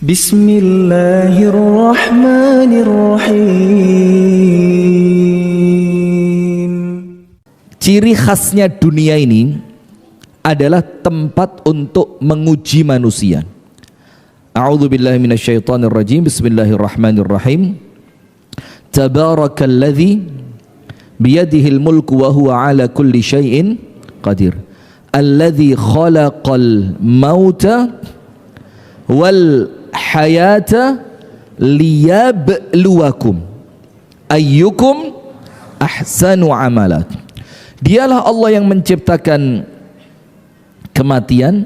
Bismillahirrahmanirrahim. Ciri khasnya dunia ini adalah tempat untuk menguji manusia. A'udzubillahi minasyaitonirrajim. Bismillahirrahmanirrahim. Tabarakalladzi biyadihil mulku wa huwa ala kulli syai'in qadir. Alladzi khalaqal mauta wal hayata liyabluwakum ayyukum ahsanu amala. Dialah Allah yang menciptakan kematian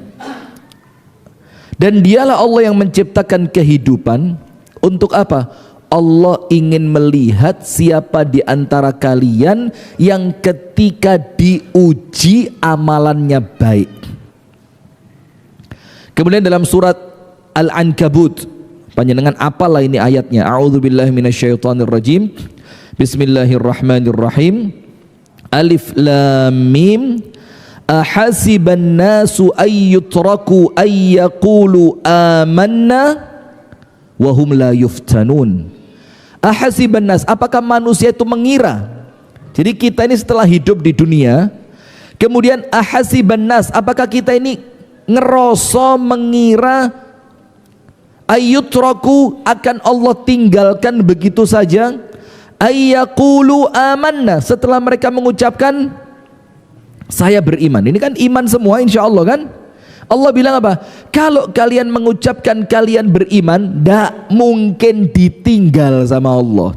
dan dialah Allah yang menciptakan kehidupan. Untuk apa? Allah ingin melihat siapa di antara kalian yang ketika diuji amalannya baik. Kemudian dalam surat Al-Ankabut, panjenengan apalah ini ayatnya. A'udzubillahi minasyaitonirrajim. Bismillahirrahmanirrahim. Alif lam mim. Ahasiban nasu ayyutraku ayyaqulu amanna wa hum la yuftanun. Ahasiban nas, apakah manusia itu mengira? Jadi kita ini setelah hidup di dunia, kemudian ahasiban nas, apakah kita ini ngeroso mengira ayyutraku akan Allah tinggalkan begitu saja? Ayyaqulu amanna, setelah mereka mengucapkan saya beriman. Ini kan iman semua insya Allah kan. Allah bilang apa? Kalau kalian mengucapkan kalian beriman, tidak mungkin ditinggal sama Allah.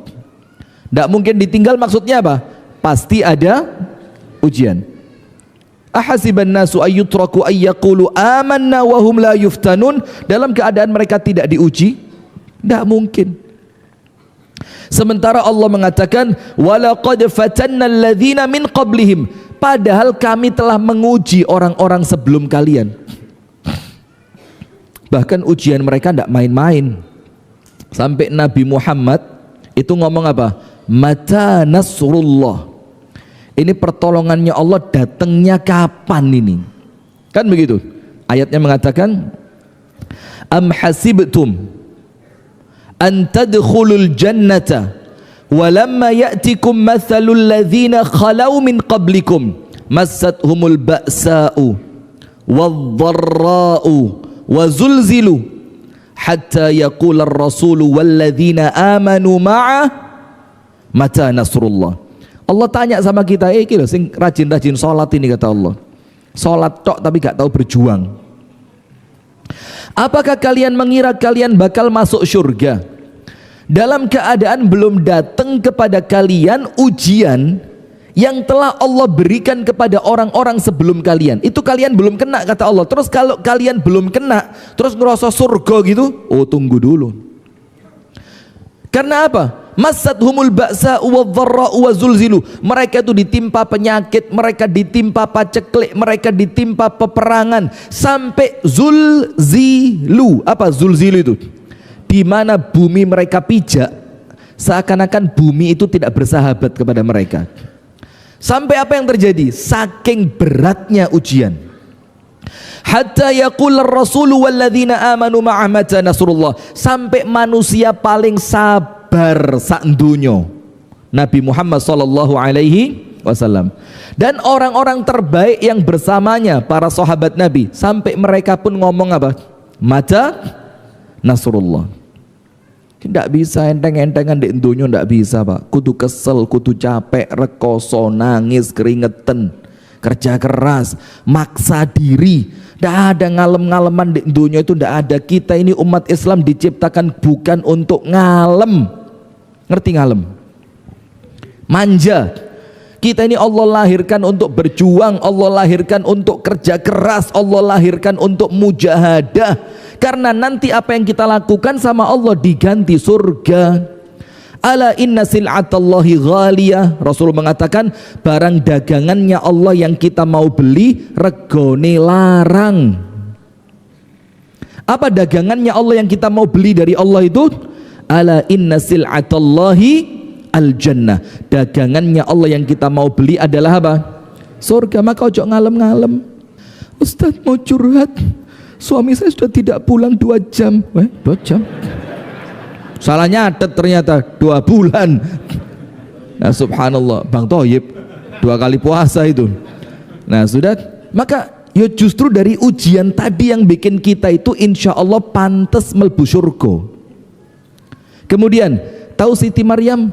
Tidak mungkin ditinggal maksudnya apa? Pasti ada ujian. Ahasiban nasu ayyutraku ayyaqulu amanna wa hum la yuftanun. Dalam keadaan mereka tidak diuji, tidak mungkin. Sementara Allah mengatakan walaqad fatanna alladzina min qablihim, padahal kami telah menguji orang-orang sebelum kalian. Bahkan ujian mereka tidak main-main. Sampai Nabi Muhammad itu ngomong apa? Mata nasrullah. Ini pertolongannya Allah datangnya kapan ini? Kan begitu. Ayatnya mengatakan am hasibtum an tadkhulul jannata walamma ya'tikum mathalul ladzina khalau min qablikum massathumul ba'sa'u wadh-dharra'u wa zulzilu hatta yaqula ar-rasulu walladzina amanu ma'a mata nasrullah. Allah tanya sama kita, iki lho sing rajin-rajin salat ini, kata Allah. Salat tok tapi gak tahu berjuang. Apakah kalian mengira kalian bakal masuk surga dalam keadaan belum datang kepada kalian ujian yang telah Allah berikan kepada orang-orang sebelum kalian? Itu kalian belum kena, kata Allah. Terus kalau kalian belum kena terus ngerasa surga gitu, oh tunggu dulu. Karena apa? Massathumul ba'sa wadh-dharra wa zulzilu. Mereka itu ditimpa penyakit, mereka ditimpa paceklik, mereka ditimpa peperangan sampai zulzilu. Apa zulzilu itu? Di mana bumi mereka pijak, seakan-akan bumi itu tidak bersahabat kepada mereka. Sampai apa yang terjadi? Saking beratnya ujian. Hatta yaqul ar-rasulu walladzina amanu ma'a mata nasrullah. Sampai manusia paling sabar sak dunyo, Nabi Muhammad sallallahu alaihi wasallam, dan orang-orang terbaik yang bersamanya, para sahabat Nabi, sampai mereka pun ngomong apa? Mata nasrullah. Tidak bisa enteng-entengan di dunia, tidak bisa Pak. Kudu kesel, kudu capek, rekoso, nangis, keringetan, kerja keras, maksa diri. Tidak ada ngalem-ngaleman di dunia itu, tidak ada. Kita ini umat Islam diciptakan bukan untuk ngalem. Ngerti ngalem? Manja. Kita ini Allah lahirkan untuk berjuang, Allah lahirkan untuk kerja keras, Allah lahirkan untuk mujahadah. Karena nanti apa yang kita lakukan sama Allah diganti surga. Ala inna sil'atallahi ghaliyah. Rasul mengatakan barang dagangannya Allah yang kita mau beli regone larang. Apa dagangannya Allah yang kita mau beli dari Allah itu? Ala inna sil'atallahi al-jannah. Dagangannya Allah yang kita mau beli adalah apa? Surga. Maka ojo ngalem-ngalem. Ustaz mau curhat, suami saya sudah tidak pulang 2 jam. 2 jam? Salah nyatet ternyata 2 bulan. Nah subhanallah, Bang Thoyib 2 kali puasa itu. Nah sudah, maka ya justru dari ujian tadi yang bikin kita itu insya Allah pantas melbu surga. Kemudian tahu Siti Maryam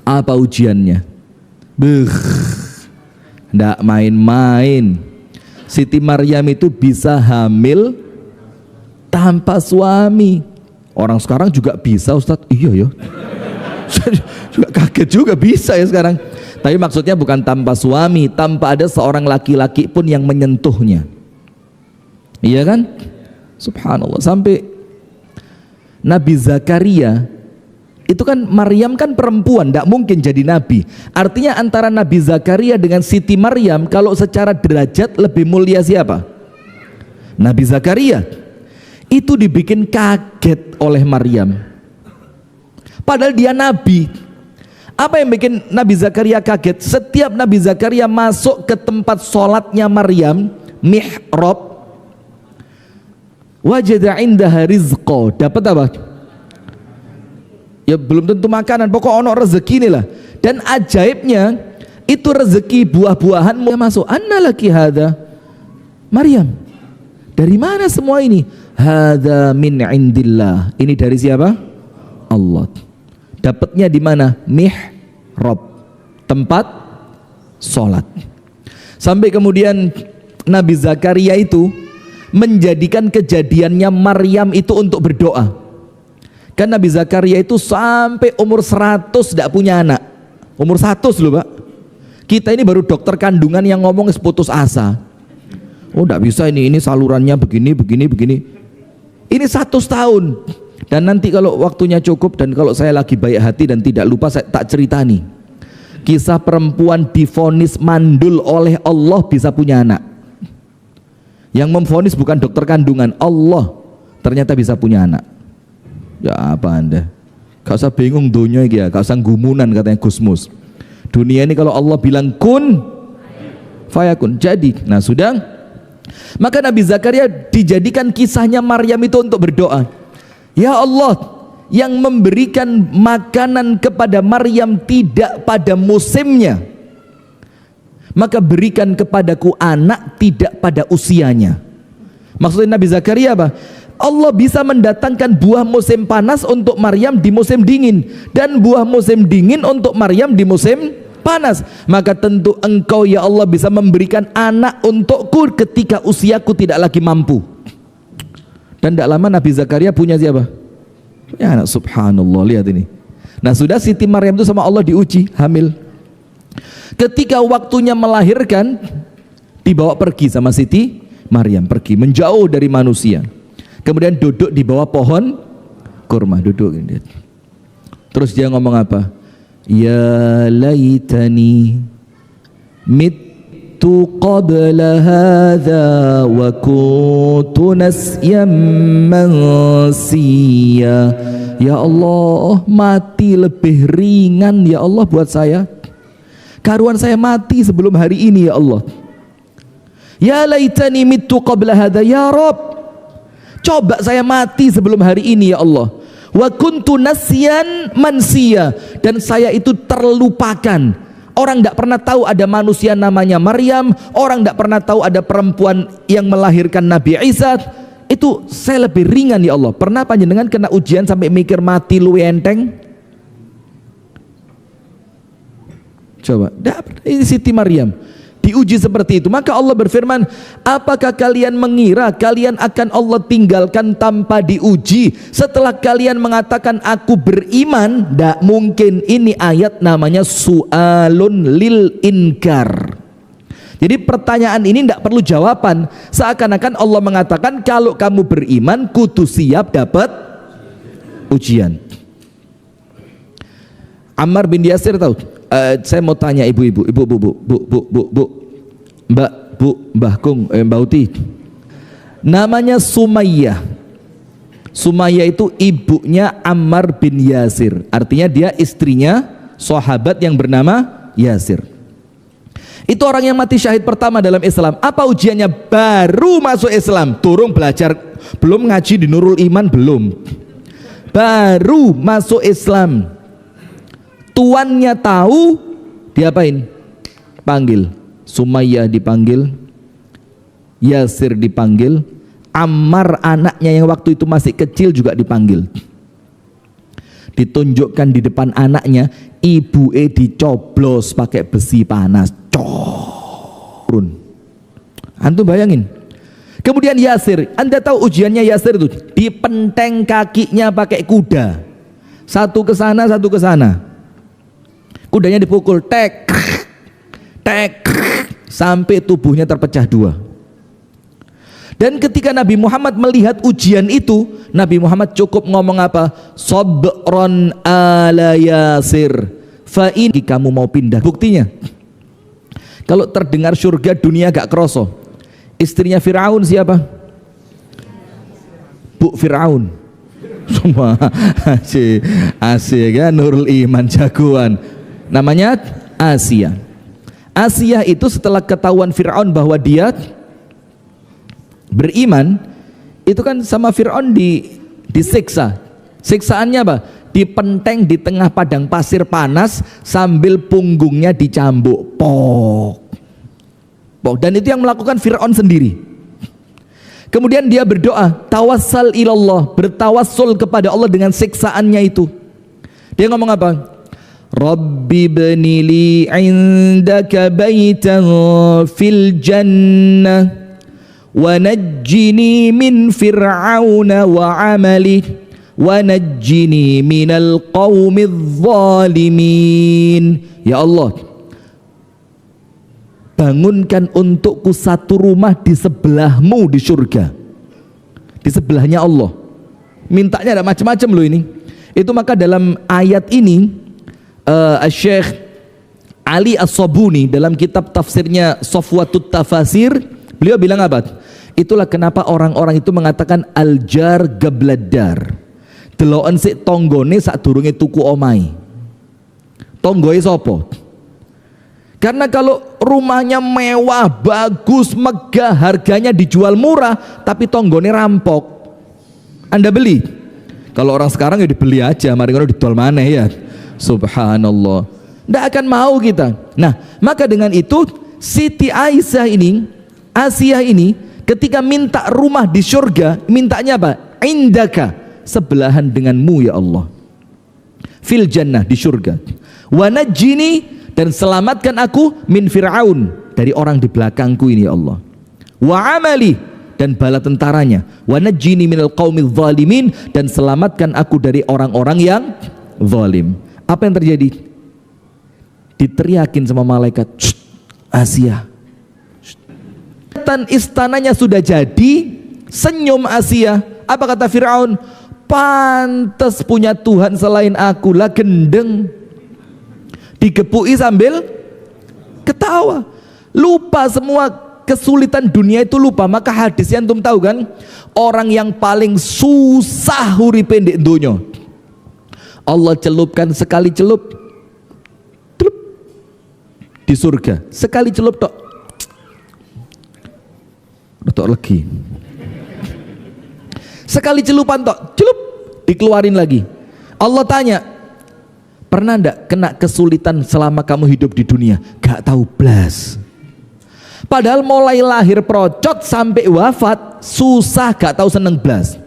apa ujiannya? Nggak main-main. Siti Maryam itu bisa hamil tanpa suami. Orang sekarang juga bisa, Ustadz. Iya ya. Saya juga kaget juga bisa ya sekarang. Tapi maksudnya bukan tanpa suami, tanpa ada seorang laki-laki pun yang menyentuhnya. Iya kan? Subhanallah. Sampai Nabi Zakaria itu kan, Maryam kan perempuan, tidak mungkin jadi nabi. Artinya antara Nabi Zakaria dengan Siti Maryam, kalau secara derajat lebih mulia siapa? Nabi Zakaria. Itu dibikin kaget oleh Maryam, padahal dia nabi. Apa yang bikin Nabi Zakaria kaget? Setiap Nabi Zakaria masuk ke tempat sholatnya Maryam, mihrab, wajada indaha rizqa, dapat apa? Ya belum tentu makanan, pokok ono rezeki inilah. Dan ajaibnya itu rezeki buah-buahan masuk. Anna laki hada, Maryam, dari mana semua ini? Hada min indillah. Ini dari siapa? Allah. Dapatnya di mana? Mihrab, tempat sholat. Sampai kemudian Nabi Zakaria itu menjadikan kejadiannya Maryam itu untuk berdoa. Kan Nabi Zakaria itu sampai umur 100 tidak punya anak. Umur 100 loh Pak. Kita ini baru dokter kandungan yang ngomong putus asa. Oh tidak bisa ini salurannya begini. Ini 100 tahun. Dan nanti kalau waktunya cukup dan kalau saya lagi baik hati dan tidak lupa, saya tak cerita nih kisah perempuan divonis mandul oleh Allah bisa punya anak. Yang memvonis bukan dokter kandungan, Allah ternyata bisa punya anak. Ya apa Anda? Gak usah bingung dunia ya, gak usah gumunan katanya Gusmus. Dunia ini kalau Allah bilang kun fayakun, jadi. Nah sudah, maka Nabi Zakaria dijadikan kisahnya Maryam itu untuk berdoa. Ya Allah, yang memberikan makanan kepada Maryam tidak pada musimnya, maka berikan kepadaku anak tidak pada usianya. Maksudnya Nabi Zakaria apa? Allah bisa mendatangkan buah musim panas untuk Maryam di musim dingin, dan buah musim dingin untuk Maryam di musim panas. Maka tentu engkau ya Allah bisa memberikan anak untukku ketika usiaku tidak lagi mampu. Dan tidak lama Nabi Zakaria punya siapa? Ya anak, subhanallah, lihat ini. Nah sudah, Siti Maryam itu sama Allah diuji hamil. Ketika waktunya melahirkan, dibawa pergi sama Siti Maryam, pergi menjauh dari manusia. Kemudian duduk di bawah pohon kurma, duduk. Terus dia ngomong apa? Ya laitani mittu qabla hadha wa kuntu nasyan mansiya. Ya Allah, mati lebih ringan ya Allah buat saya. Karuan saya mati sebelum hari ini ya Allah. Ya laitani mittu qabla hadha, ya Rabb, coba saya mati sebelum hari ini ya Allah. Wa kuntu nasyan mansiya, dan saya itu terlupakan. Orang tidak pernah tahu ada manusia namanya Maryam, orang tidak pernah tahu ada perempuan yang melahirkan Nabi Isa. Itu saya lebih ringan ya Allah. Pernah panjenengan kena ujian sampai mikir mati lu enteng? Coba, ini Siti Maryam diuji seperti itu. Maka Allah berfirman, apakah kalian mengira kalian akan Allah tinggalkan tanpa diuji setelah kalian mengatakan aku beriman? Tidak mungkin. Ini ayat namanya su'alun lil inkar. Jadi pertanyaan ini tidak perlu jawaban. Seakan-akan Allah mengatakan kalau kamu beriman kudu siap dapat ujian. Ammar bin Yasir tahu? Saya mau tanya ibu-ibu, Mbak Kung, Mbak Uti. Namanya Sumayyah. Sumayyah itu ibunya Ammar bin Yasir. Artinya dia istrinya sahabat yang bernama Yasir. Itu orang yang mati syahid pertama dalam Islam. Apa ujiannya? Baru masuk Islam, turun belajar, belum ngaji di Nurul Iman, belum. Baru masuk Islam, tuannya tahu, diapain? Panggil. Sumayyah dipanggil, Yasir dipanggil, Ammar anaknya yang waktu itu masih kecil juga dipanggil. Ditunjukkan di depan anaknya, ibu dicoblos pakai besi panas, corun. Antum bayangin. Kemudian Yasir, Anda tahu ujiannya Yasir itu dipenteng kakinya pakai kuda, satu ke sana satu ke sana, kudanya dipukul, tek tek sampai tubuhnya terpecah dua. Dan ketika Nabi Muhammad melihat ujian itu, Nabi Muhammad cukup ngomong apa? Sabron ala Yasir, fa ini kamu mau pindah. Buktinya, kalau terdengar surga dunia gak kroso. Istrinya Fir'aun siapa? Bu Fir'aun. Semua Asia kan, Nurul Iman jagoan. Namanya Asia. Asia itu setelah ketahuan Fir'aun bahwa dia beriman, itu kan sama Fir'aun disiksa. Siksaannya apa? Dipenteng di tengah padang pasir panas sambil punggungnya dicambuk, pok. Dan itu yang melakukan Fir'aun sendiri. Kemudian dia berdoa, tawassal ilallah, bertawassul kepada Allah dengan siksaannya itu. Dia ngomong apa? Rabbi bnili indaka baitan fil jannah wa najjini min fir'auna wa amali wa najjini minal qawmidh zalimin. Ya Allah, bangunkan untukku satu rumah di sebelahmu di surga, di sebelahnya Allah. Mintanya ada macam-macam loh ini. Itu maka dalam ayat ini Syekh Ali As-Sabuni dalam kitab tafsirnya Safwatut Tafasir, beliau bilang apa? Itulah kenapa orang-orang itu mengatakan aljar gabladar, deloken sik tonggone sadurunge tuku omai. Tonggoe sapa? Karena kalau rumahnya mewah, bagus, megah, harganya dijual murah, tapi tonggone rampok, Anda beli? Kalau orang sekarang ya dibeli aja, mari ngono didol maneh ya. Subhanallah. Tidak akan mau kita. Nah, maka dengan itu Siti Aisyah ini, Asia ini, ketika minta rumah di surga, mintanya apa? Indaka, sebelahan denganmu ya Allah. Fil jannah, di surga. Wa najjini, dan selamatkan aku min Fir'aun, dari orang di belakangku ini ya Allah. Wa amali, dan bala tentaranya. Wa najjini minal qaumidh zalimin, dan selamatkan aku dari orang-orang yang zalim. Apa yang terjadi? Diteriakin sama malaikat, Asia. Istananya sudah jadi, senyum Asia. Apa kata Fir'aun? Pantes punya Tuhan selain aku lah, gendeng. Digepui sambil ketawa, lupa semua kesulitan dunia itu, lupa. Maka hadis yang antum tahu kan, orang yang paling susah uripe ndek donya, Allah celupkan sekali celup, celup di surga, sekali celup tok, tok lagi, sekali celupan tok, celup, dikeluarin lagi. Allah tanya, pernah ndak kena kesulitan selama kamu hidup di dunia? Gak tahu blas. Padahal mulai lahir procot sampai wafat susah, gak tahu seneng blas.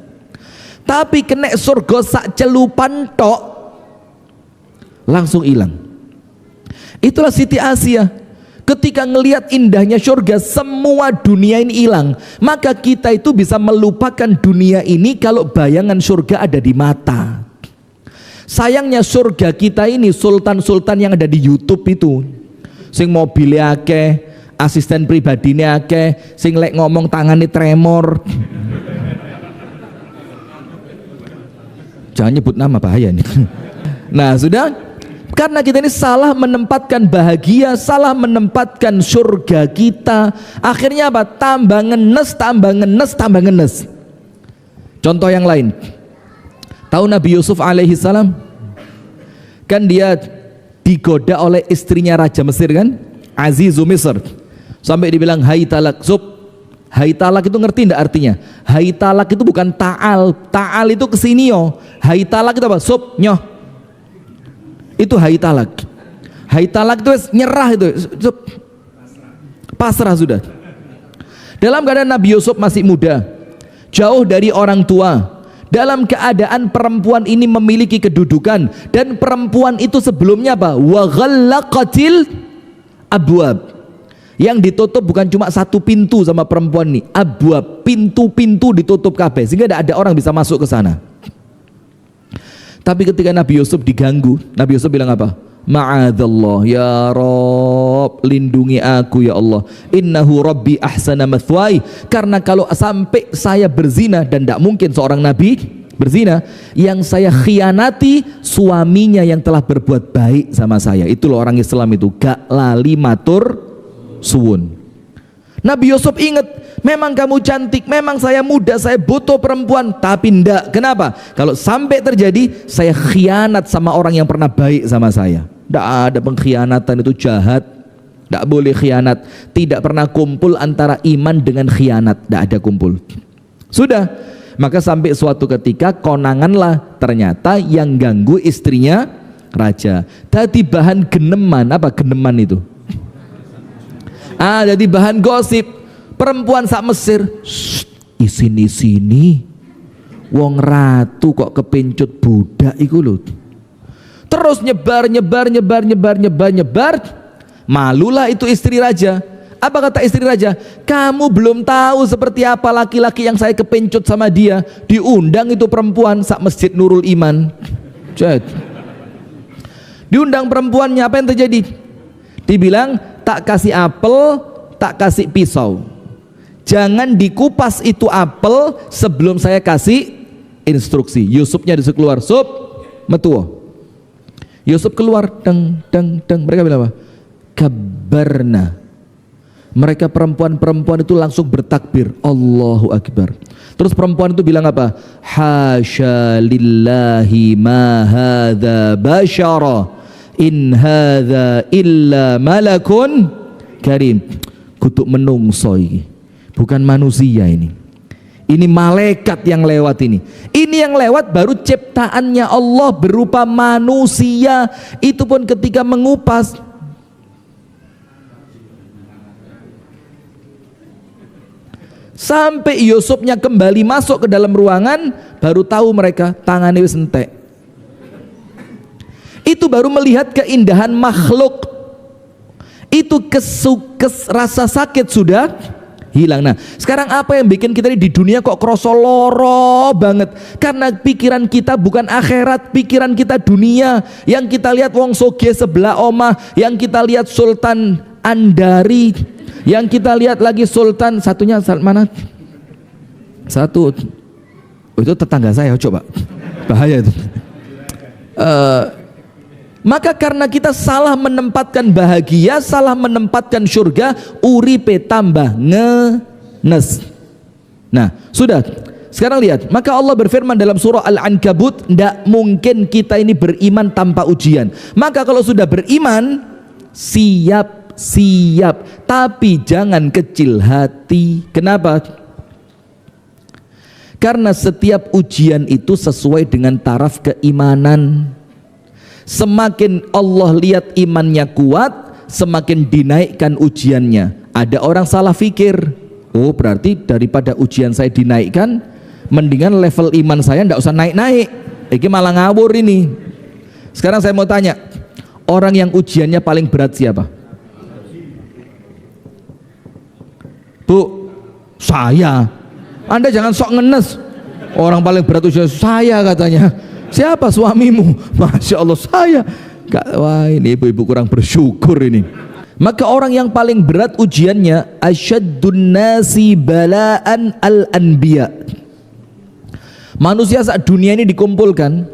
Tapi kena surga sak celupan tok langsung hilang. Itulah Siti Asia. Ketika ngelihat indahnya surga, semua dunia ini hilang. Maka kita itu bisa melupakan dunia ini kalau bayangan surga ada di mata. Sayangnya surga kita ini sultan-sultan yang ada di YouTube itu, sing mobilnya akeh, asisten pribadinya akeh, sing lek ngomong tangannya tremor. Jangan nyebut nama, bahaya nih. Nah sudah, karena kita ini salah menempatkan bahagia, salah menempatkan surga kita, akhirnya apa? Tambah ngenes, tambah ngenes, tambah ngenes. Contoh yang lain, tahu Nabi Yusuf alaihi salam? Kan dia digoda oleh istrinya Raja Mesir kan, Azizu Misr. Sampai dibilang hai talak sub. Hai talak itu ngerti enggak artinya? Hai talak itu bukan ta'al. Ta'al itu kesini yo. Hai talak itu apa? Sub nyoh. Itu hai talak. Hai talak itu nyerah itu. Sub. Pasrah sudah. Dalam keadaan Nabi Yusuf masih muda, jauh dari orang tua, dalam keadaan perempuan ini memiliki kedudukan, dan perempuan itu sebelumnya apa? Wa ghallaqatil abwab. Yang ditutup bukan cuma satu pintu sama perempuan ini, abwab, pintu-pintu ditutup kabeh sehingga tidak ada orang bisa masuk ke sana. Tapi ketika Nabi Yusuf diganggu, Nabi Yusuf bilang apa? Ma'adzallah ya Rabb, lindungi aku ya Allah, innahu rabbi ahsana mathwai. Karena kalau sampai saya berzina, dan tidak mungkin seorang nabi berzina, yang saya khianati suaminya yang telah berbuat baik sama saya. Itu loh orang Islam itu, gak lali matur suwun. Nabi Yusuf ingat, memang kamu cantik, memang saya muda, saya butuh perempuan, tapi ndak. Kenapa? Kalau sampai terjadi saya khianat sama orang yang pernah baik sama saya. Ndak ada pengkhianatan, itu jahat. Ndak boleh khianat. Tidak pernah kumpul antara iman dengan khianat, ndak ada kumpul. Sudah, maka sampai suatu ketika konanganlah ternyata yang ganggu istrinya raja. Tadi bahan geneman. Apa geneman itu? Jadi bahan gosip. Perempuan sak Mesir, isini wong ratu kok kepencut budak iku lho. Terus nyebar. Malulah itu istri raja. Apa kata istri raja? Kamu belum tahu seperti apa laki-laki yang saya kepencut sama dia. Diundang itu perempuan sak Masjid Nurul Iman. Diundang perempuannya, apa yang terjadi? Dibilang tak kasih apel, tak kasih pisau. Jangan dikupas itu apel sebelum saya kasih instruksi. Yusufnya disuruh keluar, sup, metuo. Yusuf keluar, deng. Mereka bilang apa? Kabarna. Mereka perempuan-perempuan itu langsung bertakbir, Allahu Akbar. Terus perempuan itu bilang apa? Hasya lillahi ma hadza basyara, in hadza illa malakun karim. Kutuk menungso iki, bukan manusia ini. Ini malaikat yang lewat ini. Ini yang lewat baru ciptaannya Allah berupa manusia. Itu pun ketika mengupas, sampai Yusufnya kembali masuk ke dalam ruangan, baru tahu mereka tangannya wis entek. Itu baru melihat keindahan makhluk. Itu rasa sakit sudah hilang. Nah, sekarang apa yang bikin kita di dunia kok kroso loro banget? Karena pikiran kita bukan akhirat, pikiran kita dunia. Yang kita lihat wong soge sebelah omah, yang kita lihat Sultan Andari, yang kita lihat lagi Sultan satunya mana? Satu itu tetangga saya, coba bahaya itu. Maka karena kita salah menempatkan bahagia, salah menempatkan surga, uripe tambah ngenes. Nah, sudah. Sekarang lihat, maka Allah berfirman dalam surah Al-Ankabut, tidak mungkin kita ini beriman tanpa ujian. Maka kalau sudah beriman, siap, tapi jangan kecil hati. Kenapa? Karena setiap ujian itu sesuai dengan taraf keimanan. Semakin Allah lihat imannya kuat, semakin dinaikkan ujiannya. Ada orang salah fikir, oh berarti daripada ujian saya dinaikkan, mendingan level iman saya tidak usah naik-naik. Ini malah ngawur ini. Sekarang saya mau tanya, orang yang ujiannya paling berat siapa? Bu, saya. Anda jangan sok ngenes. Orang paling berat ujian saya katanya. Siapa suamimu? Masya Allah, saya. Wah, ini ibu-ibu kurang bersyukur ini. Maka orang yang paling berat ujiannya, asyaddun nasi bala'an al-anbiya. Manusia saat dunia ini dikumpulkan,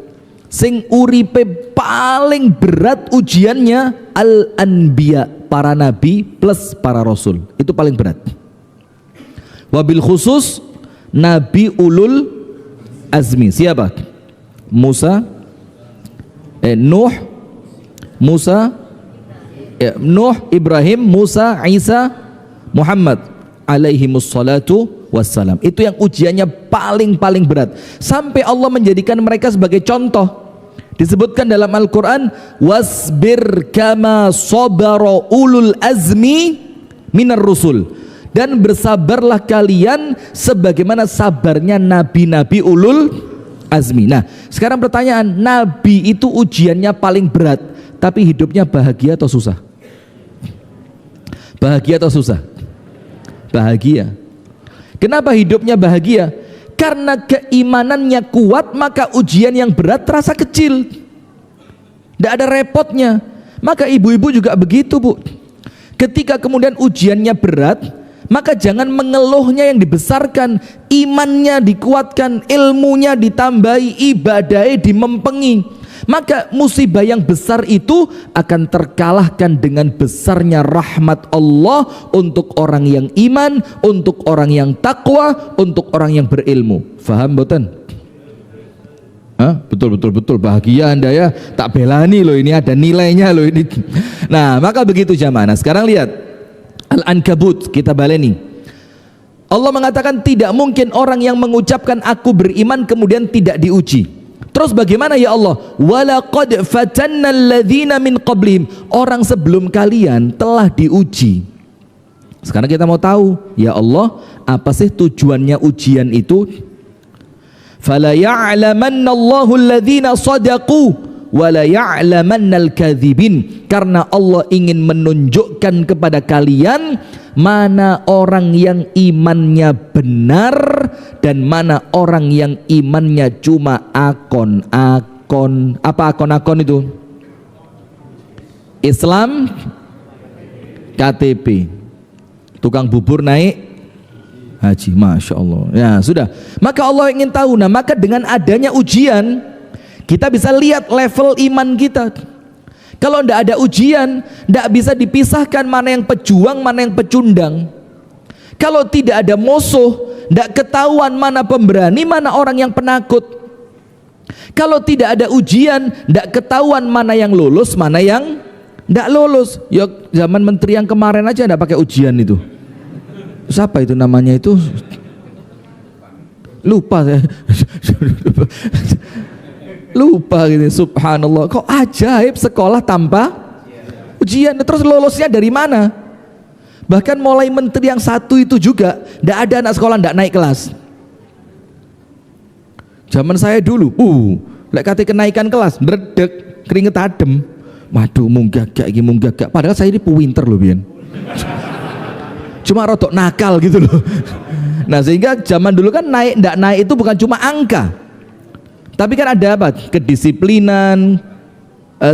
sing uripe paling berat ujiannya al-anbiya, para nabi plus para rasul. Itu paling berat. Wabil khusus nabi ulul azmi. Siapa? Musa, Nuh, Musa, Ya, Nuh, Ibrahim, Musa, Isa, Muhammad alaihimus salatu wassalam. Itu yang ujiannya paling berat, sampai Allah menjadikan mereka sebagai contoh. Disebutkan dalam Al-Quran, wasbir kama sabara ulul azmi minar rusul, dan bersabarlah kalian sebagaimana sabarnya nabi-nabi ulul azmi. Nah, sekarang pertanyaan, nabi itu ujiannya paling berat, tapi hidupnya bahagia atau susah? Bahagia atau susah? Bahagia. Kenapa hidupnya bahagia? Karena keimanannya kuat, maka ujian yang berat terasa kecil, tidak ada repotnya. Maka ibu-ibu juga begitu, Bu. Ketika kemudian ujiannya berat, maka jangan mengeluhnya yang dibesarkan, imannya dikuatkan, ilmunya ditambahi, ibadahnya dimempengi. Maka musibah yang besar itu akan terkalahkan dengan besarnya rahmat Allah untuk orang yang iman, untuk orang yang takwa, untuk orang yang berilmu. Faham boten? Betul bahagia Anda ya, tak belani loh, ini ada nilainya loh ini. Nah, maka begitu jamaah. Nah, sekarang lihat Al-Ankabut, kita baleni. Allah mengatakan tidak mungkin orang yang mengucapkan aku beriman kemudian tidak diuji. Terus bagaimana ya Allah? Walaqad fatanna alladzina min qablihim, orang sebelum kalian telah diuji. Sekarang kita mau tahu, ya Allah, apa sih tujuannya ujian itu? Fala ya'lamanna Allahu alladzina shadaqu wa la ya'lamanna al-kadzibin, karena Allah ingin menunjukkan kepada kalian mana orang yang imannya benar dan mana orang yang imannya cuma akon-akon. Apa akon-akon itu? Islam, KTP, tukang bubur naik haji, Masya Allah. Ya sudah, maka Allah ingin tahu. Nah, maka dengan adanya ujian kita bisa lihat level iman kita. Kalau tidak ada ujian, tidak bisa dipisahkan mana yang pejuang, mana yang pecundang. Kalau tidak ada musuh, tidak ketahuan mana pemberani, mana orang yang penakut. Kalau tidak ada ujian, tidak ketahuan mana yang lulus, mana yang tidak lulus. Ya, zaman menteri yang kemarin aja tidak pakai ujian itu. Siapa itu namanya itu? Lupa saya. Lupa gitu. Subhanallah, kok ajaib sekolah tanpa ujian. Terus lolusnya dari mana? Bahkan mulai menteri yang satu itu juga tidak ada anak sekolah tidak naik kelas. Zaman saya dulu, lek kate kenaikan kelas, berdek, keringet adem. Waduh, munggah gak. Padahal saya ini pinter loh, Bian. Cuma rotok nakal gitu loh. Nah, sehingga zaman dulu kan tidak naik itu bukan cuma angka, tapi kan ada apa? Kedisiplinan,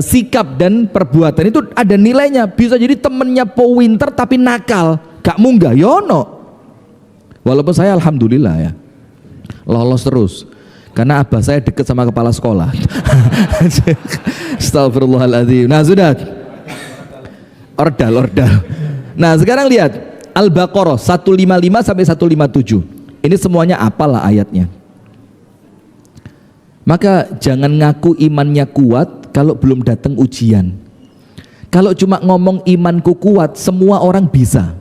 sikap dan perbuatan itu ada nilainya. Bisa jadi temennya pinter tapi nakal, gak munggah, yono. Walaupun saya alhamdulillah ya lolos terus, karena abah saya deket sama kepala sekolah. Astagfirullahaladzim. Nah sudah, ordal. Nah sekarang lihat Al-Baqarah 155 sampai 157. Ini semuanya apalah ayatnya. Maka jangan ngaku imannya kuat kalau belum datang ujian. Kalau cuma ngomong imanku kuat, semua orang bisa.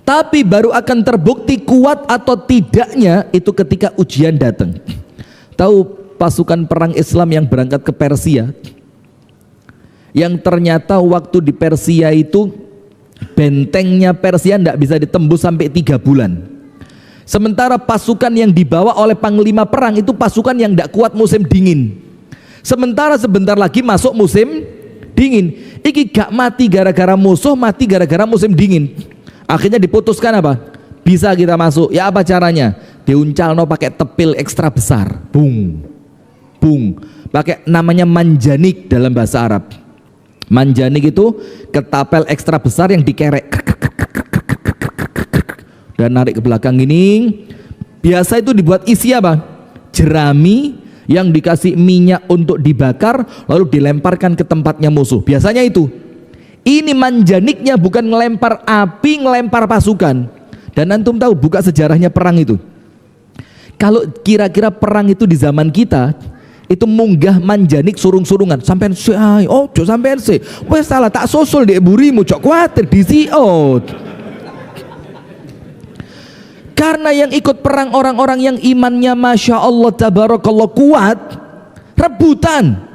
Tapi baru akan terbukti kuat atau tidaknya itu ketika ujian datang. Tahu pasukan perang Islam yang berangkat ke Persia, yang ternyata waktu di Persia itu bentengnya Persia tidak bisa ditembus sampai 3 bulan. Sementara pasukan yang dibawa oleh panglima perang itu pasukan yang tidak kuat musim dingin. Sementara sebentar lagi masuk musim dingin. Iki gak mati gara-gara musuh, mati gara-gara musim dingin. Akhirnya diputuskan apa? Bisa kita masuk. Ya apa caranya? Diuncalno pakai tepil ekstra besar. Bung. Pakai namanya manjanik dalam bahasa Arab. Manjanik itu ketapel ekstra besar yang dikerek dan narik ke belakang ini. Biasa itu dibuat isi apa? Jerami yang dikasih minyak untuk dibakar lalu dilemparkan ke tempatnya musuh. Biasanya itu. Ini manjaniknya bukan ngelempar api, ngelempar pasukan. Dan antum tahu buka sejarahnya perang itu. Kalau kira-kira perang itu di zaman kita, Itu munggah manjanik surung-surungan sampean sik ae, ojo sampean sik. Wes salah tak susul ndek burimu, cok kuwatir disiot. Karena yang ikut perang orang-orang yang imannya Masya Allah tabarakallah kuat, rebutan.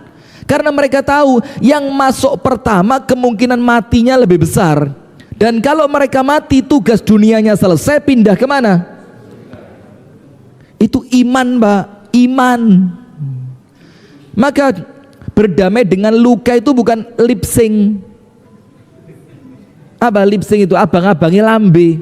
Karena mereka tahu yang masuk pertama kemungkinan matinya lebih besar. Dan kalau mereka mati, tugas dunianya selesai, pindah kemana? Itu iman, Mbak, iman. Maka berdamai dengan luka itu bukan lip sync. Apa lip sync itu? Abang-abangi lambe.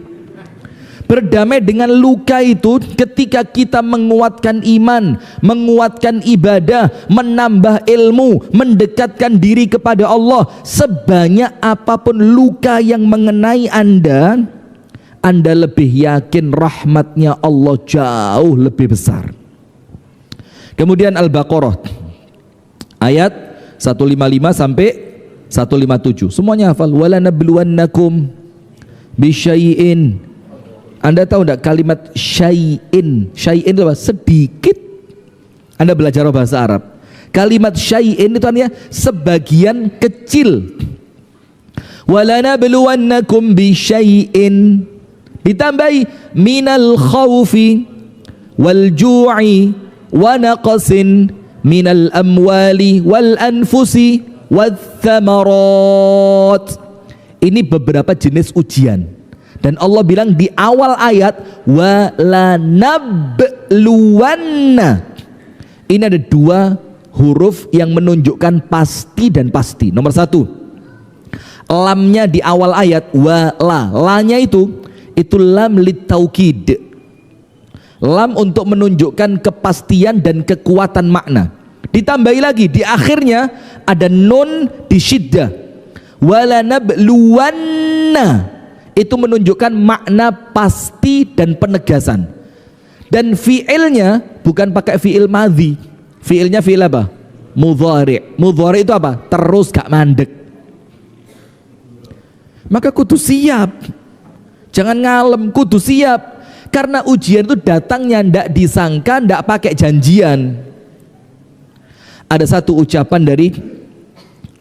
Berdamai dengan luka itu ketika kita menguatkan iman, menguatkan ibadah, menambah ilmu, mendekatkan diri kepada Allah. Sebanyak apapun luka yang mengenai Anda, Anda lebih yakin rahmatnya Allah jauh lebih besar. Kemudian Al-Baqarah ayat 155 sampai 157. Semuanya hafal. Wala nabluwannakum bisyai'in. Anda tahu enggak kalimat syai'in? Syai'in itu apa? Sedikit. Anda belajar bahasa Arab. Kalimat syai'in itu artinya sebagian kecil. Wala nabluwannakum bisyai'in. Ditambahi minal khawfi wal ju'i wa naqsin minal amwali wal anfusi wath thamarat. Ini beberapa jenis ujian. Dan Allah bilang di awal ayat walanabluwanna. Ini ada dua huruf yang menunjukkan pasti dan pasti. Nomor satu, lamnya di awal ayat wala. Lanya itu lam litaukid. Lam untuk menunjukkan kepastian dan kekuatan makna. Ditambahi lagi di akhirnya ada nun di syiddah. Walanabluwanna. Itu menunjukkan makna pasti dan penegasan. Dan fiilnya bukan pakai fiil madhi. Fiilnya fiil apa? Mudhari'. Mudhari' itu apa? Terus gak mandek. Maka kudu siap. Jangan ngalem, kudu siap. Karena ujian itu datangnya ndak disangka, ndak pakai janjian. Ada satu ucapan dari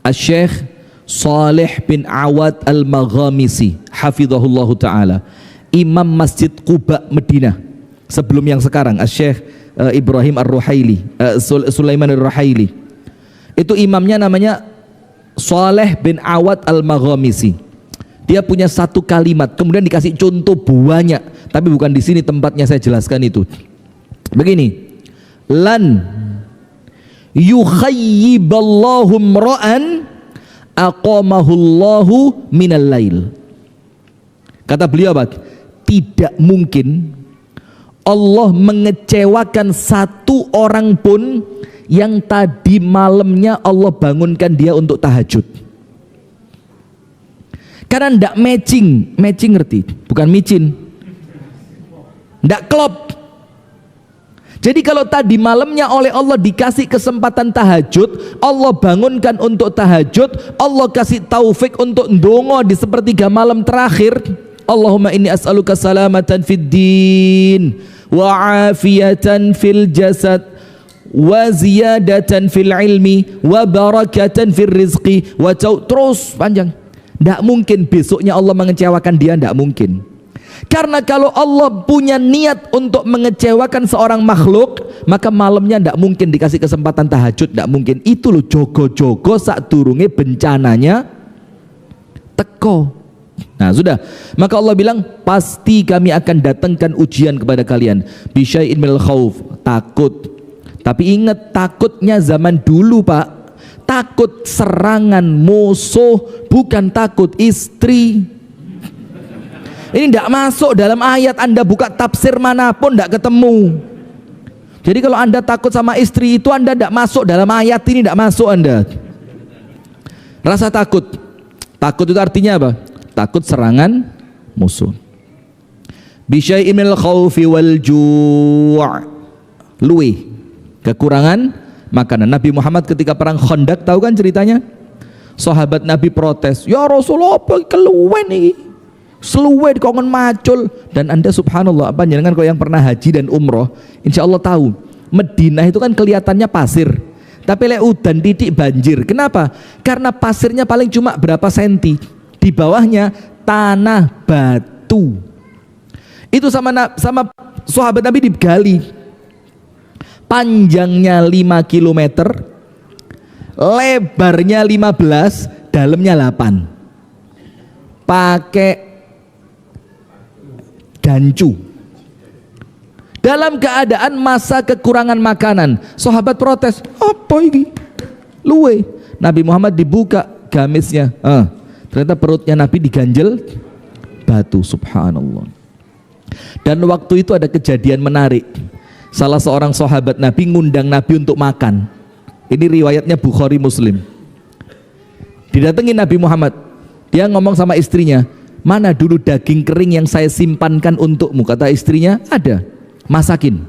Asy-Syaikh Saleh bin Awad Al-Maghamisi hafizahullahu ta'ala, Imam Masjid Quba Medina sebelum yang sekarang, Asy-Syaikh Ibrahim Ar-Ruhaili, Sulaiman Ar-Ruhaili. Itu imamnya namanya Saleh bin Awad Al-Maghamisi. Dia punya satu kalimat, kemudian dikasih contoh banyak, tapi bukan di sini tempatnya saya jelaskan itu. Begini, lan yukhayyiballahu mra'an aqamahullahu minal lail. Kata beliau apa? Tidak mungkin Allah mengecewakan satu orang pun yang tadi malamnya Allah bangunkan dia untuk tahajud. Karena ndak matching ngerti? Bukan micin. Ndak klop. Jadi kalau tadi malamnya oleh Allah dikasih kesempatan tahajud, Allah bangunkan untuk tahajud, Allah kasih taufik untuk ndonga di sepertiga malam terakhir. Allahumma inni as'aluka salamatan fid din wa afiyatan fil jasad wa ziyadatan fil ilmi wa barakatan fil rizqi wa terus panjang. Tidak mungkin besoknya Allah mengecewakan dia, tidak mungkin. Karena kalau Allah punya niat untuk mengecewakan seorang makhluk, maka malamnya tidak mungkin dikasih kesempatan tahajud, tidak mungkin. Itu loh jogo-jogo saat turunnya bencananya teko. Nah sudah, maka Allah bilang pasti kami akan datangkan ujian kepada kalian. Bisyai'in minal khauf, takut. Tapi ingat, takutnya zaman dulu Pak, takut serangan musuh, bukan takut istri. Ini tidak masuk dalam ayat. Anda buka tafsir manapun tidak ketemu. Jadi kalau Anda takut sama istri itu, Anda tidak masuk dalam ayat ini, tidak masuk Anda. Rasa takut. Takut itu artinya apa? Takut serangan musuh. Bisyai'in minal khaufi wal ju'. Luwe, kekurangan makanan. Nabi Muhammad ketika perang Khandaq, tahu kan ceritanya? Sahabat Nabi protes, "Ya Rasulullah, apa keluwen nih? Seluwe dikongen macul." Dan Anda subhanallah, apa jangan kalau yang pernah haji dan umroh, insya Allah tahu, Madinah itu kan kelihatannya pasir, tapi lek udan titik banjir. Kenapa? Karena pasirnya paling cuma berapa senti, di bawahnya tanah batu. Itu sama sahabat Nabi digali, panjangnya 5 km, lebarnya 15, dalamnya 8, pakai gancu. Dalam keadaan masa kekurangan makanan, sahabat protes, apa ini? Luwe. Nabi Muhammad dibuka gamisnya, ternyata perutnya Nabi diganjel batu. Subhanallah. Dan waktu itu ada kejadian menarik. Salah seorang sahabat Nabi ngundang Nabi untuk makan. Ini riwayatnya Bukhari Muslim. Didatangi Nabi Muhammad, dia ngomong sama istrinya, mana dulu daging kering yang saya simpankan untukmu? Kata istrinya, ada, masakin.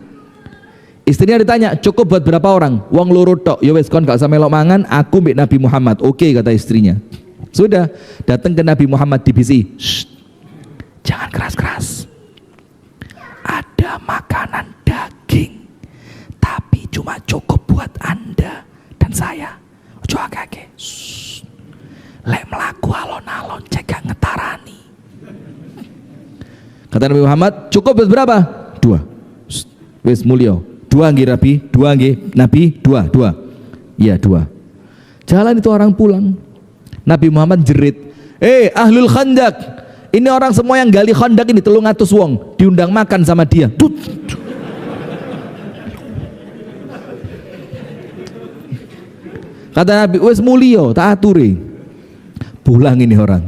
Istrinya ditanya, cukup buat berapa orang? Wong loro tok. Ya wes kon gak usah melok mangan, aku mbek Nabi Muhammad. Oke, kata istrinya. Sudah, datang ke Nabi Muhammad dibisi, jangan keras-keras. Ada makanan daging, tapi cuma cukup buat Anda dan saya. Ojo akeh-akeh. Lek melaku alon-alon cegah ngetarani. Kata Nabi Muhammad, cukup buat berapa? 2. Wis mulio. 2 nggih Nabi, 2 nggih Nabi, 2. Iya 2. Jalan itu orang pulang. Nabi Muhammad jerit, ahlul khandak, ini orang semua yang gali khandak ini 300 wong, diundang makan sama dia. Kata Nabi, wes mulio, tak aturi. Pulang ini orang,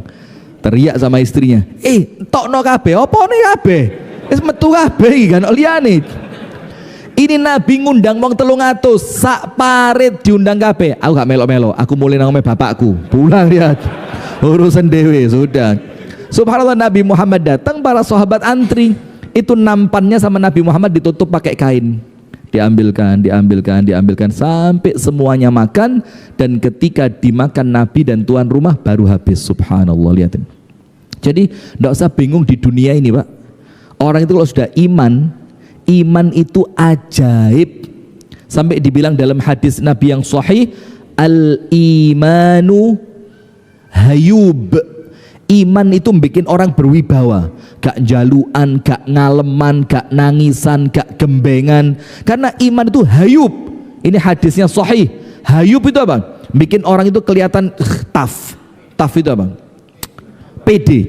teriak sama istrinya, tokno kabeh, apa nih kabeh? Wes metu kabeh iki kan liyane. Ini Nabi ngundang wong 300, sak parit diundang kabeh. Aku gak melok-melok, aku mulai nang bapakku. Pulang dia. Urusan dewe sudah. Subhanallah, Nabi Muhammad datang, para sahabat antri. Itu nampannya sama Nabi Muhammad ditutup pakai kain. Diambilkan sampai semuanya makan, dan ketika dimakan Nabi dan tuan rumah baru habis. Subhanallah, lihatin. Jadi tidak usah bingung di dunia ini, Pak. Orang itu kalau sudah iman itu ajaib. Sampai dibilang dalam hadis Nabi yang sahih, al-imanu hayub. Iman itu bikin orang berwibawa, gak jaluan, gak ngaleman, gak nangisan, gak gembengan. Karena iman itu hayub. Ini hadisnya sahih. Hayub itu apa? Bikin orang itu kelihatan tough. Tough itu apa? Pede.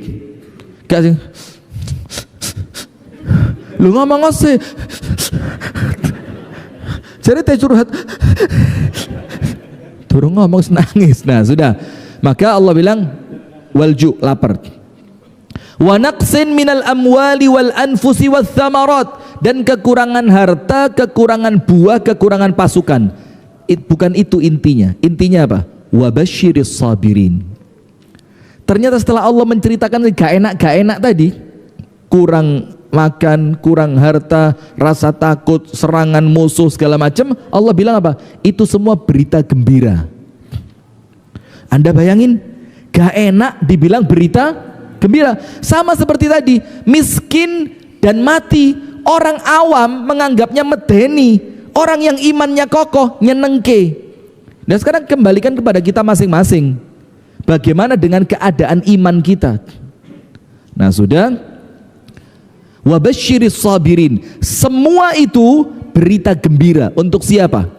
Gak sih? Lu ngomong sih. Jadi teh curhat. Turun ngomong nangis. Nah, sudah. Maka Allah bilang walju, lapar. Wa naqsin minal amwali wal anfusi wath thamarat, dan kekurangan harta, kekurangan buah, kekurangan pasukan. Bukan itu intinya. Intinya apa? Wa basyiris sabirin. Ternyata setelah Allah menceritakan gak enak tadi, kurang makan, kurang harta, rasa takut, serangan musuh segala macam, Allah bilang apa? Itu semua berita gembira. Anda bayangin, gak enak dibilang berita gembira. Sama seperti tadi, miskin dan mati, orang awam menganggapnya medeni, orang yang imannya kokoh nyenengke. Dan sekarang kembalikan kepada kita masing-masing, bagaimana dengan keadaan iman kita. Nah sudah, wabasyiris sabirin, semua itu berita gembira untuk siapa?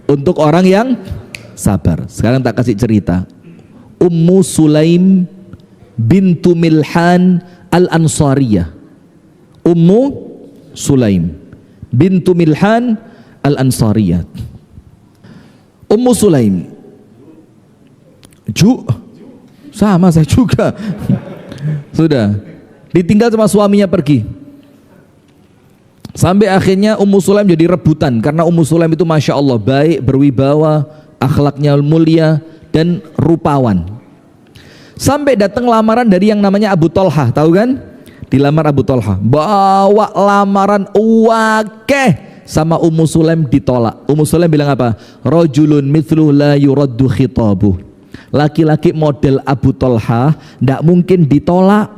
Untuk orang yang sabar. Sekarang tak kasih cerita. Ummu Sulaim bintu Milhan al-Ansariyah. Ummu Sulaim bintu Milhan al-Ansariyah. Ummu Sulaim sama saya juga. Sudah ditinggal sama suaminya pergi. Sampai akhirnya Ummu Sulaim jadi rebutan, karena Ummu Sulaim itu Masya Allah baik, berwibawa, akhlaknya mulia, dan rupawan. Sampai datang lamaran dari yang namanya Abu Tolhah, tahu kan? Dilamar Abu Tolhah, bawa lamaran wakeh, sama Ummu Sulaim ditolak. Ummu Sulaim bilang apa? Rajulun mithlu la yuraddu khitabuh. Laki-laki model Abu Tolhah tidak mungkin ditolak.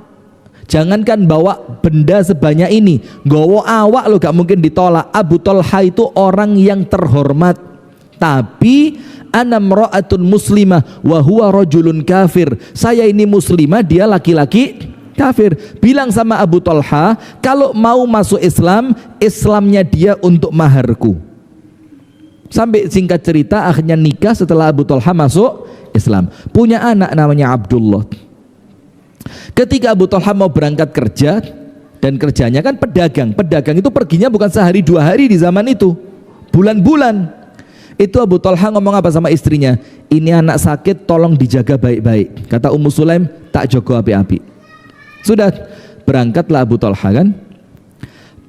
Jangankan bawa benda sebanyak ini, gowo awak lo gak mungkin ditolak. Abu Talha itu orang yang terhormat, tapi ana mra'atun muslimah wa huwa rajulun kafir. Saya ini muslimah, dia laki-laki kafir. Bilang sama Abu Talha, kalau mau masuk Islam, Islamnya dia untuk maharku. Sampai singkat cerita akhirnya nikah setelah Abu Talha masuk Islam. Punya anak namanya Abdullah. Ketika Abu Talha mau berangkat kerja, dan kerjanya kan pedagang. Pedagang itu perginya bukan sehari dua hari di zaman itu, bulan-bulan. Itu Abu Talha ngomong apa sama istrinya? Ini anak sakit, tolong dijaga baik-baik. Kata Ummu Sulaim, tak jogo api-api. Sudah, berangkatlah Abu Talha kan.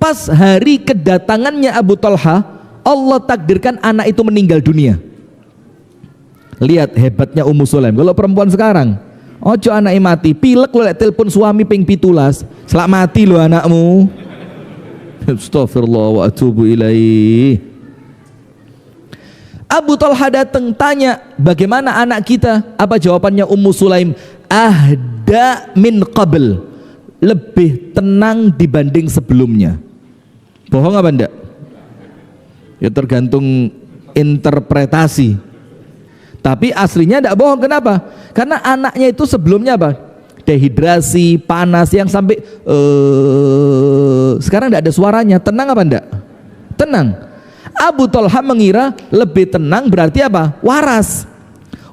Pas hari kedatangannya Abu Talha, Allah takdirkan anak itu meninggal dunia. Lihat hebatnya Ummu Sulaim. Kalau perempuan sekarang, ojo anaknya mati, pilek lo lek telepon suami ping 17, selak mati lo anakmu. Astagfirullah wa atubu ilaih. Abu Talha datang tanya, bagaimana anak kita? Apa jawabannya Ummu Sulaim? Ahda min qabl, lebih tenang dibanding sebelumnya. Bohong apa enggak? Ya tergantung interpretasi. Tapi aslinya enggak bohong. Kenapa? Karena anaknya itu sebelumnya apa? Dehidrasi, panas yang sampai sekarang enggak ada suaranya. Tenang apa enggak? Tenang. Abu Talha mengira lebih tenang berarti apa? Waras.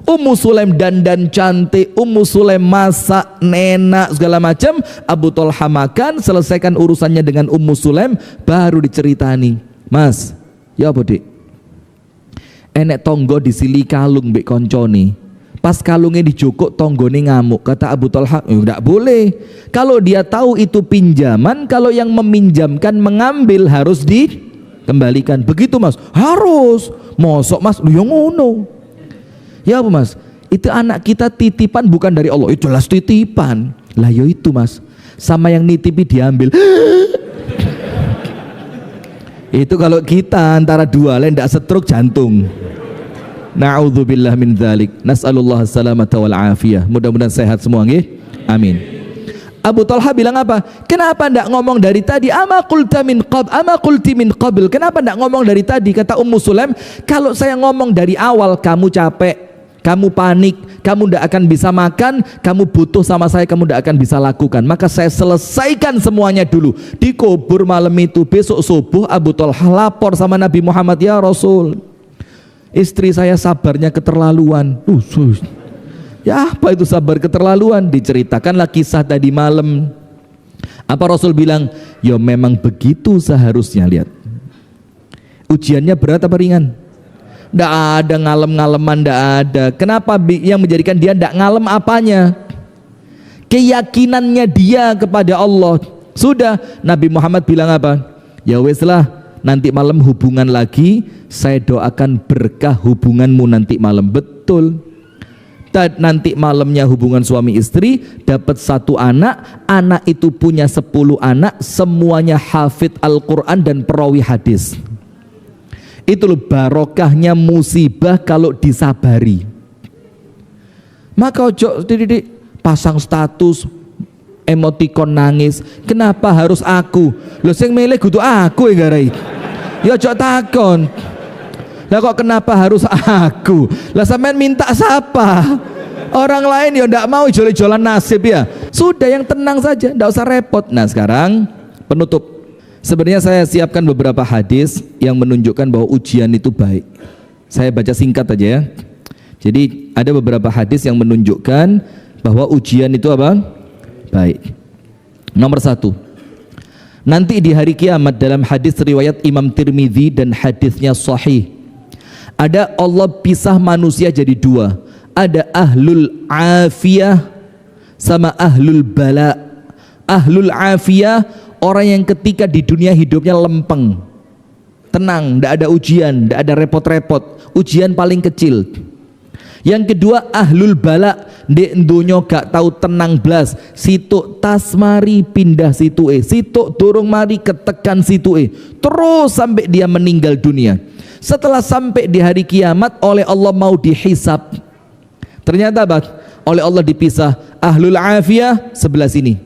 Ummu Sulaim dandan cantik, Ummu Sulaim masak, nenak segala macam. Abu Talha makan, selesaikan urusannya dengan Ummu Sulaim, baru diceritani. Mas, ya apa dik? Enek tonggo disili kalung mbek koncone. Pas kalungnya dijokok, tonggone ngamuk. Kata Abu Talha, enggak boleh. Kalau dia tahu itu pinjaman, kalau yang meminjamkan mengambil harus dikembalikan. Begitu mas, harus. Mosok mas, lu yang ngono. Ya apa mas? Itu anak kita titipan bukan dari Allah. Itu jelas titipan. Lah yo itu mas, sama yang nitipi diambil. Itu kalau kita antara dua lain tidak stroke jantung. Na'udzubillah min dzalik. Nas'alullah salamata wal afiyah. Mudah-mudahan sehat semua nggih. Amin. Abu Talha bilang apa? Kenapa enggak ngomong dari tadi? Ama qulta min qabl, ama qulti min qabl. Kenapa enggak ngomong dari tadi? Kata Ummu Sulaim, kalau saya ngomong dari awal kamu capek, kamu panik, kamu tidak akan bisa makan, kamu butuh sama saya, kamu tidak akan bisa lakukan. Maka saya selesaikan semuanya dulu. Dikubur malam itu, besok subuh Abu Talha lapor sama Nabi Muhammad, ya Rasul, istri saya sabarnya keterlaluan. Ya apa itu sabar keterlaluan? Diceritakanlah kisah tadi malam. Apa Rasul bilang? Ya memang begitu seharusnya. Lihat, ujiannya berat apa ringan? Tidak ada ngalem-ngaleman, tidak ada. Kenapa yang menjadikan dia tidak ngalem apanya? Keyakinannya dia kepada Allah. Sudah, Nabi Muhammad bilang apa? Ya wes lah, nanti malam hubungan lagi, saya doakan berkah hubunganmu nanti malam. Betul. Nanti malamnya hubungan suami istri, dapat 1 anak, anak itu punya 10 anak, semuanya hafid Al-Quran dan perawi hadis. Itu loh barokahnya musibah kalau disabari. Maka ojo didik pasang status emotikon nangis, kenapa harus aku? Loh sing milih kudu aku ya garai. Ya ojo takon. Lah kok kenapa harus aku? Lah sampean minta siapa? Orang lain ya ndak mau jol-jolan nasib ya. Sudah yang tenang saja, ndak usah repot. Nah sekarang penutup. Sebenarnya saya siapkan beberapa hadis yang menunjukkan bahwa ujian itu baik. Saya baca singkat aja ya. Jadi ada beberapa hadis yang menunjukkan bahwa ujian itu apa? Baik. Nomor 1. Nanti di hari kiamat dalam hadis riwayat Imam Tirmidzi dan hadisnya sahih. Ada Allah pisah manusia jadi 2. Ada ahlul afiyah sama ahlul bala. Ahlul afiyah orang yang ketika di dunia hidupnya lempeng, tenang, tidak ada ujian, tidak ada repot-repot, ujian paling kecil. Yang kedua ahlul bala, ndek ndonyo gak tahu tenang blas, situk tas mari pindah situ situk durung mari ketekan situ terus sampai dia meninggal dunia. Setelah sampai di hari kiamat oleh Allah mau dihisab, ternyata oleh Allah dipisah, ahlul afiyah sebelah sini,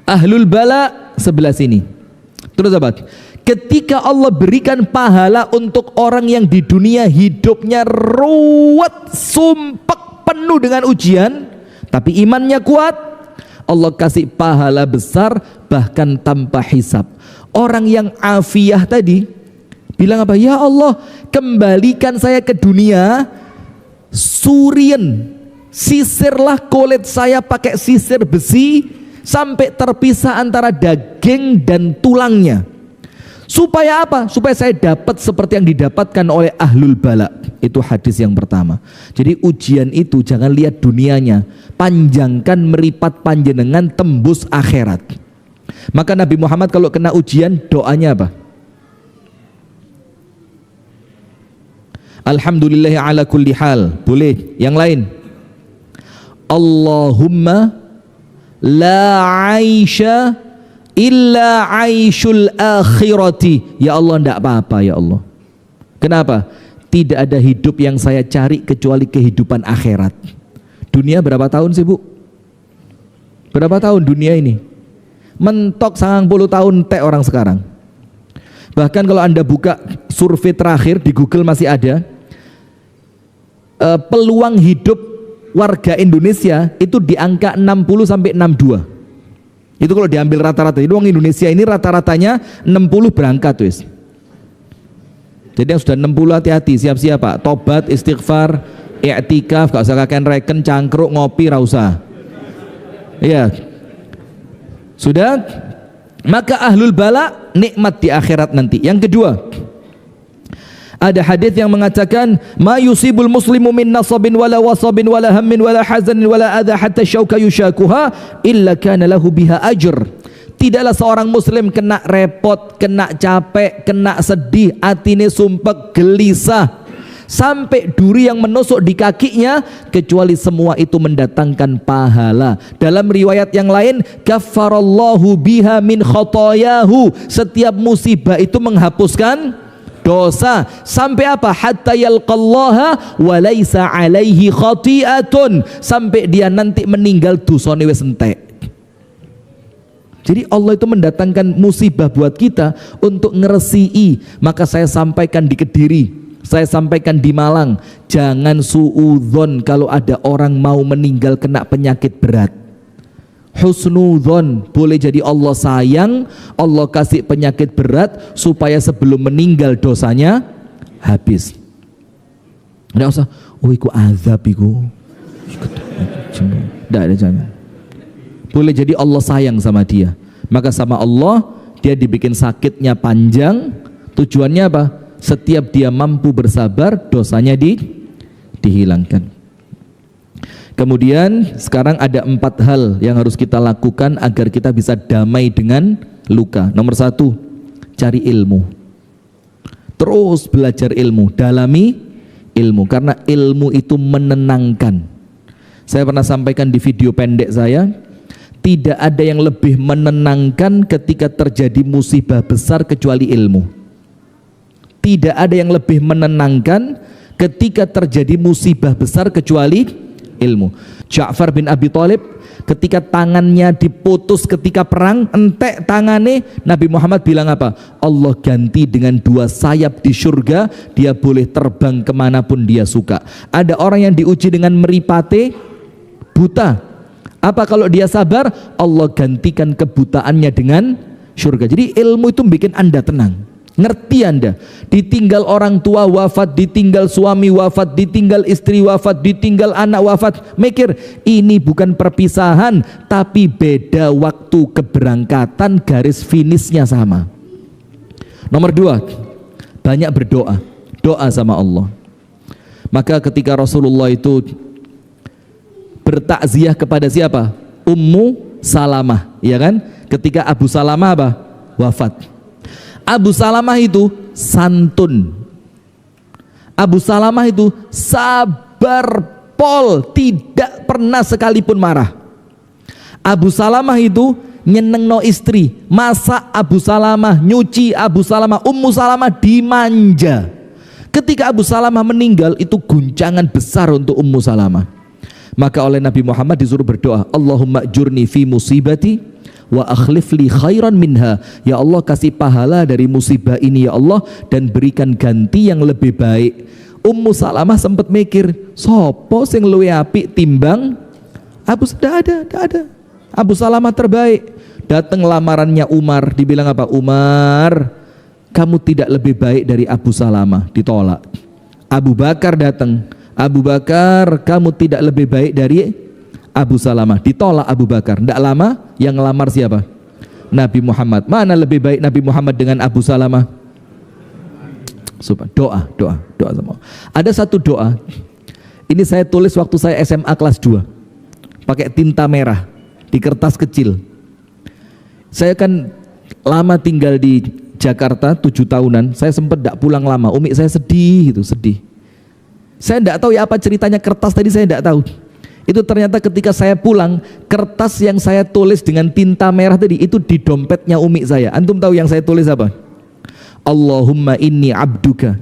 Ahlul bala sebelah sini. Terus apa? Ketika Allah berikan pahala untuk orang yang di dunia hidupnya ruwet, sumpek, penuh dengan ujian, tapi imannya kuat, Allah kasih pahala besar bahkan tanpa hisab. Orang yang afiyah tadi bilang apa? Ya Allah, kembalikan saya ke dunia, surien, sisirlah kulit saya pakai sisir besi sampai terpisah antara daging dan tulangnya. Supaya apa? Supaya saya dapat seperti yang didapatkan oleh ahlul bala. Itu hadis yang pertama. Jadi ujian itu jangan lihat dunianya, panjangkan meripat panjenengan tembus akhirat. Maka Nabi Muhammad kalau kena ujian doanya apa? Alhamdulillahi ala kulli hal. Boleh. Yang lain, Allahumma la aisha illa aishul akhirati. Ya Allah, tidak apa-apa ya Allah. Kenapa? Tidak ada hidup yang saya cari kecuali kehidupan akhirat. Dunia berapa tahun sih Bu? Berapa tahun dunia ini? Mentok 90 tahun teh orang sekarang. Bahkan kalau Anda buka survei terakhir di Google masih ada, peluang hidup warga Indonesia itu di angka 60 sampai 62. Itu kalau diambil rata-rata. Jadi orang Indonesia ini rata-ratanya 60 berangkat wis. Jadi yang sudah 60 hati-hati, siap-siap Pak. Tobat, istighfar, i'tikaf, gak usah kakek reken, cangkruk, ngopi, ra usah. Iya. Sudah? Maka ahlul bala nikmat di akhirat nanti. Yang kedua, ada hadis yang mengatakan ma yusibul muslimu min nasabin wala wasabin wala hammin wala hazanin wala adha hatta syauka yushakuha illa kana lahu biha ajr. Tidaklah seorang muslim kena repot, kena capek, kena sedih, atine sumpek, gelisah, sampai duri yang menusuk di kakinya, kecuali semua itu mendatangkan pahala. Dalam riwayat yang lain, kaffarallahu biha min khotoyahu. Setiap musibah itu menghapuskan dosa. Sampai apa? Hatta yalqallaha wa laisa alaihi khati'atun. Sampai dia nanti meninggal dosane wis entek. Jadi Allah itu mendatangkan musibah buat kita untuk ngeresii. Maka saya sampaikan di Kediri, saya sampaikan di Malang, jangan suudzon kalau ada orang mau meninggal kena penyakit berat. Husnudzon, boleh jadi Allah sayang, Allah kasih penyakit berat supaya sebelum meninggal dosanya habis. Tidak usah, oh iku azab iku. Tidak ada, jangan. Boleh jadi Allah sayang sama dia, maka sama Allah dia dibikin sakitnya panjang. Tujuannya apa? Setiap dia mampu bersabar, dosanya dihilangkan. Kemudian sekarang ada 4 hal yang harus kita lakukan agar kita bisa damai dengan luka. Nomor 1, cari ilmu. Terus belajar ilmu, dalami ilmu, karena ilmu itu menenangkan. Saya pernah sampaikan di video pendek saya, tidak ada yang lebih menenangkan ketika terjadi musibah besar kecuali ilmu. Tidak ada yang lebih menenangkan ketika terjadi musibah besar kecuali ilmu. Ja'far bin Abi Thalib ketika tangannya diputus ketika perang, entek tangane, Nabi Muhammad bilang apa? Allah ganti dengan 2 sayap di surga, dia boleh terbang kemanapun dia suka. Ada orang yang diuji dengan meripate, buta. Apa kalau dia sabar? Allah gantikan kebutaannya dengan surga. Jadi ilmu itu bikin Anda tenang. Ngerti Anda? Ditinggal orang tua wafat, ditinggal suami wafat, ditinggal istri wafat, ditinggal anak wafat. Mikir, ini bukan perpisahan, tapi beda waktu keberangkatan, garis finishnya sama. Nomor 2, banyak berdoa. Doa sama Allah. Maka ketika Rasulullah itu bertakziah kepada siapa? Ummu Salamah, ya kan? Ketika Abu Salamah apa? Wafat. Abu Salamah itu santun. Abu Salamah itu sabar pol, tidak pernah sekalipun marah. Abu Salamah itu nyenengno istri, masak Abu Salamah, nyuci Abu Salamah, Ummu Salamah dimanja. Ketika Abu Salamah meninggal, itu guncangan besar untuk Ummu Salamah. Maka oleh Nabi Muhammad disuruh berdoa, Allahumma ajurni fi musibati wa akhlif li khairan minha. Ya Allah, kasih pahala dari musibah ini ya Allah, dan berikan ganti yang lebih baik. Ummu Salamah sempat mikir, sopo sing luwe apik timbang tidak ada. Abu Salamah terbaik. Datang lamarannya Umar, dibilang apa? Umar, kamu tidak lebih baik dari Abu Salamah. Ditolak. Abu Bakar datang, Abu Bakar, kamu tidak lebih baik dari Abu Salamah. Ditolak Abu Bakar. Tidak lama yang ngelamar siapa? Nabi Muhammad. Mana lebih baik Nabi Muhammad dengan Abu Salamah? Doa sama. Ada satu doa, ini saya tulis waktu saya SMA kelas 2, pakai tinta merah di kertas kecil. Saya kan lama tinggal di Jakarta 7 tahunan, saya sempat tidak pulang lama. Umi saya sedih. Saya tidak tahu ya apa ceritanya kertas tadi, saya tidak tahu. Itu ternyata ketika saya pulang, kertas yang saya tulis dengan tinta merah tadi itu di dompetnya umi saya. Antum tahu yang saya tulis apa? Allahumma inni abduka,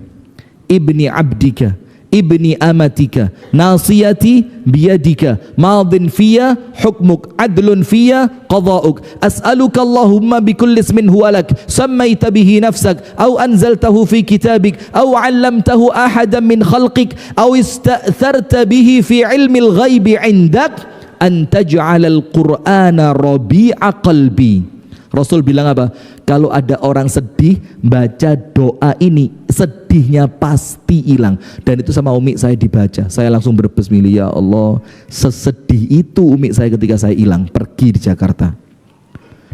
ibni abdika, ibni amatika, nasiyati biyadika, madin fiya hukmuk, adlun fiya qada'uk, as'aluka Allahumma bikulli ismin huwa lak, sammaita bihi nafsak, au anzaltahu fi kitabik, au 'allamtahu ahadan min khalqik, au ista'tharta bihi fi ilmil ghaibi 'indak, an taj'alal qur'ana rabi'a qalbi. Rasul bilang apa? Kalau ada orang sedih, baca doa ini, sedihnya pasti hilang. Dan itu sama umi saya dibaca. Saya langsung berbismillah, ya Allah, sesedih itu umi saya ketika saya hilang, pergi di Jakarta.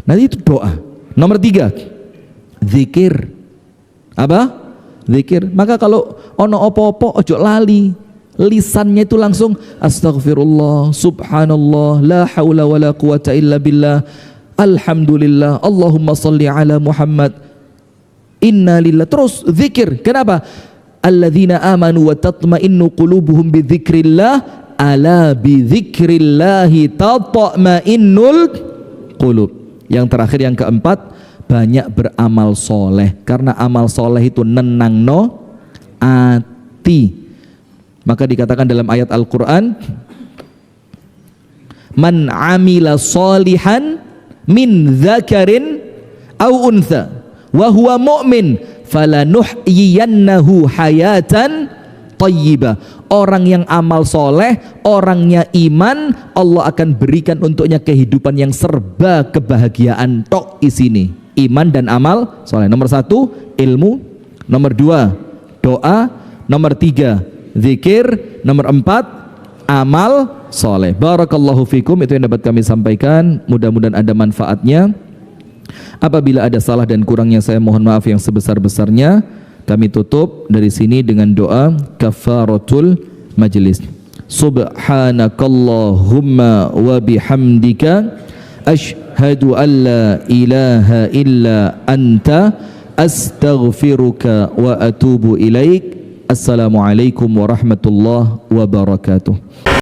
Nanti itu doa. Nomor 3, zikir. Apa? Zikir. Maka kalau ono opo-opo, ojo lali. Lisannya itu langsung astaghfirullah, subhanallah, la haula wala quwata illa billah, alhamdulillah, Allahumma salli ala Muhammad, inna lillah. Terus zikir. Kenapa? Alladzina amanu wa tatma'innu qulubuhum bi dzikrillah, ala bi dzikrillahi tatma'innul qulub. Yang terakhir, yang keempat, banyak beramal soleh, karena amal soleh itu nenangno ati. Maka dikatakan dalam ayat Al-Quran, man amila solihan min dzakarin au untha wa huwa mu'min falanuhyiyannahu hayatan thayyibah. Orang yang amal soleh, orangnya iman, Allah akan berikan untuknya kehidupan yang serba kebahagiaan. Tok isini iman dan amal soleh. Nomor 1 ilmu, nomor 2 doa, nomor 3 zikir, nomor 4 amal soleh. Barakallahu fikum. Itu yang dapat kami sampaikan, mudah-mudahan ada manfaatnya. Apabila ada salah dan kurangnya, saya mohon maaf yang sebesar-besarnya. Kami tutup dari sini dengan doa kafaratul majlis. Subhanakallahumma wa bihamdika, ashhadu an la ilaha illa anta, astaghfiruka wa atubu ilaik. Assalamualaikum warahmatullahi wabarakatuh.